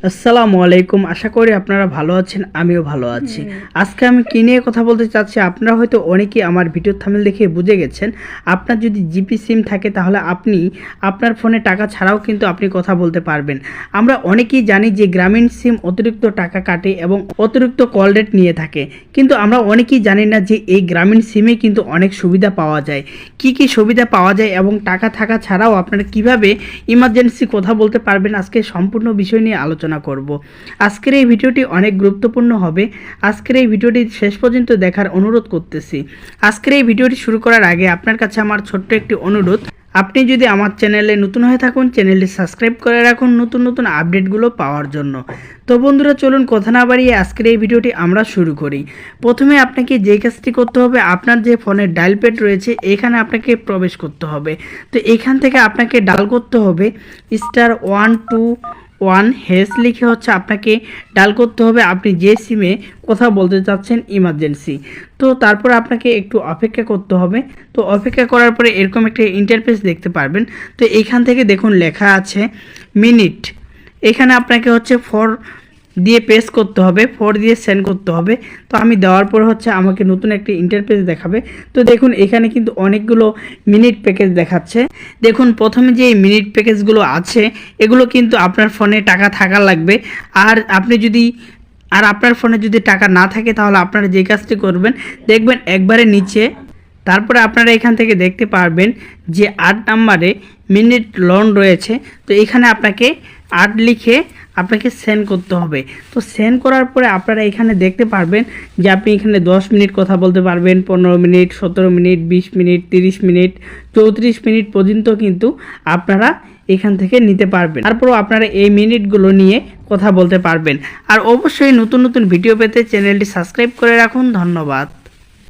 আসসালামু আলাইকুম। আশা করি আপনারা ভালো আছেন, আমিও ভালো আছি। আজকে আমি কি নিয়ে কথা বলতে চাচ্ছি, আপনারা হয়তো অনেকেই আমার ভিডিও থাম্বনেল দেখে বুঝে গেছেন। আপনার যদি জিপি সিম থাকে তাহলে আপনি আপনার ফোনে টাকা ছাড়াও কিন্তু আপনি কথা বলতে পারবেন। আমরা অনেকেই জানি যে গ্রামীণ সিম অতিরিক্ত টাকা কাটে এবং অতিরিক্ত কল রেট নিয়ে থাকে, কিন্তু আমরা অনেকেই জানি না যে এই গ্রামীণ সিমে কিন্তু অনেক সুবিধা পাওয়া যায়। কি কি সুবিধা পাওয়া যায় এবং টাকা থাকা ছাড়াও আপনারা কিভাবে ইমার্জেন্সি কথা বলতে পারবেন, আজকে সম্পূর্ণ বিষয় নিয়ে আলোচনা করব। আজকের এই ভিডিওটি অনেক গুরুত্বপূর্ণ হবে। আজকের এই ভিডিওটি শেষ পর্যন্ত দেখার অনুরোধ করতেছি। আজকের এই ভিডিওটি শুরু করার আগে আপনার কাছে আমার ছোট্ট একটি অনুরোধ, আপনি যদি আমার চ্যানেলে নতুন হয়ে থাকুন চ্যানেলটি সাবস্ক্রাইব করে রাখুন নতুন নতুন আপডেটগুলো পাওয়ার জন্য। তো বন্ধুরা, চলুন কথা না বাড়িয়ে আজকের এই ভিডিওটি আমরা শুরু করি। প্রথমে আপনাকে যে কাজটি করতে হবে, আপনার যে ফোনের ডায়াল প্যাড রয়েছে এখানে আপনাকে প্রবেশ করতে হবে। তো এখান থেকে আপনাকে ডায়াল করতে হবে *121# লিখে আপনাকে ডায়াল করতে হবে আপনি যে সিমে কথা বলতে চাচ্ছেন ইমার্জেন্সি। তো তারপর আপনাকে একটু অপেক্ষা করতে হবে। তো অপেক্ষা করার পরে এরকম একটা ইন্টারফেস দেখতে পারবেন। তো এখান থেকে দেখুন লেখা আছে মিনিট। এখানে আপনাকে ফর দিয়ে প্রেস করতে হবে, ফর দিয়ে সেন্ড করতে হবে। তো আমি দেওয়ার পর আমাকে নতুন একটি ইন্টারফেস দেখাবে। তো দেখুন এখানে কিন্তু অনেকগুলো মিনিট প্যাকেজ দেখাচ্ছে। দেখুন প্রথমে যে মিনিট প্যাকেজগুলো আছে এগুলো কিন্তু আপনার ফোনে টাকা থাকা লাগবে। আর আপনার ফোনে যদি টাকা না থাকে তাহলে আপনারা যে কাজটি করবেন, দেখবেন একবারে নিচে, তারপরে আপনারা এখান থেকে দেখতে পারবেন যে 8 নম্বরে মিনিট লোন রয়েছে। তো এখানে আপনাকে 8 লিখে আপনাকে সেন্ড করতে হবে। তো সেন্ড করার পরে আপনারা এখানে দেখতে পারবেন যে আপনি এখানে 10 মিনিট কথা বলতে পারবেন, 15 minute, 17 minute, 20 minute, 30 minute, 34 minute পর্যন্ত কিন্তু আপনারা এখান থেকে নিতে পারবেন। তারপরও আপনারা এই মিনিটগুলো নিয়ে কথা বলতে পারবেন। আর অবশ্যই নতুন নতুন ভিডিও পেতে চ্যানেলটি সাবস্ক্রাইব করে রাখুন। ধন্যবাদ।